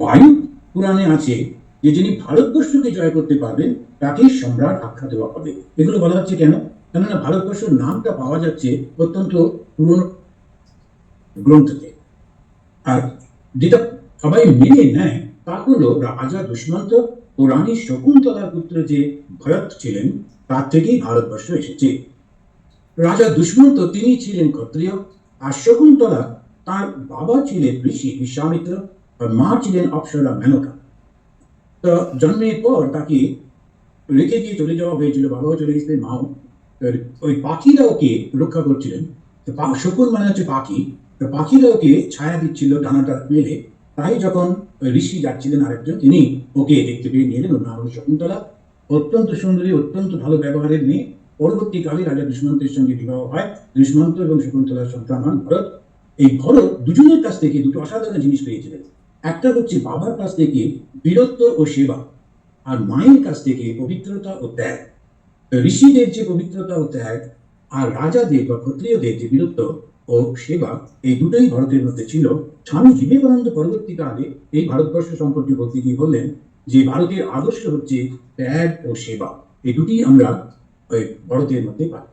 বায়ু পুরাণে আছে যে যিনি ভারতবর্ষকে জয় করতে পারবেন তাকে সম্রাট আখ্যা দেওয়া হবে। এগুলো বলা হচ্ছে কেন? কেননা ভারতবর্ষের নামটা পাওয়া যাচ্ছে অত্যন্ত পুরনো গ্রন্থকে। আর যেটা সবাই মেনে নেয় তা হলো রাজা দুষ্মন্ত ও রানী শকুন্তলার পুত্র যে ভরত ছিলেন তার থেকেই ভারতবর্ষ এসেছে। রাজা দুষ্মন্ত তিনি ছিলেন ক্ষত্রিয়, আর শকুন্তলা তার বাবা ছিলেন ঋষি বিশ্বামিত্র, আর মা ছিলেন অপ্সরা মেনকা। তো জন্মের পর তাকে রেখে দিয়ে চলে যাওয়া হয়েছিল, বাবাও চলে গেছিলেন, মাও। ওই পাখিরা ওকে রক্ষা করছিলেন। তো শকুন মানে হচ্ছে পাখি। তো পাখিরা ওকে ছায়া দিচ্ছিল ডানাটা মেলে। তাই যখন ঋষি যাচ্ছিলেন আরেকজন, তিনি ওকে দেখতে পেয়ে নিয়ে এলেন। ওর নাম হল শকুন্তলা। অত্যন্ত সুন্দরী, অত্যন্ত ভালো ব্যবহারের মেয়ে। পরবর্তীকালে রাজা দুষ্মন্তের সঙ্গে বিবাহ হয়। দুষ্মন্ত এবং শকুন্তলার সন্তান হন ভরত। এই ভরত দুজনের কাছ থেকে দুটো অসাধারণ জিনিস পেয়েছিলেন। একটা হচ্ছে বাবার কাছ থেকে বীরত্ব ও সেবা, আর মায়ের কাছ থেকে পবিত্রতা ও ত্যাগ। ঋষিদের যে পবিত্রতা ও ত্যাগ, আর রাজাদের বা ক্ষত্রিয়দের যে বীরত্ব ও সেবা, এই দুটোই ভারতের মধ্যে ছিল। স্বামী বিবেকানন্দ পরবর্তীকালে এই ভারতবর্ষ সম্পর্কে বলতে গিয়ে বললেন যে ভারতের আদর্শ হচ্ছে ত্যাগ ও সেবা। এই দুটি আমরা ভারতের মধ্যে পাই।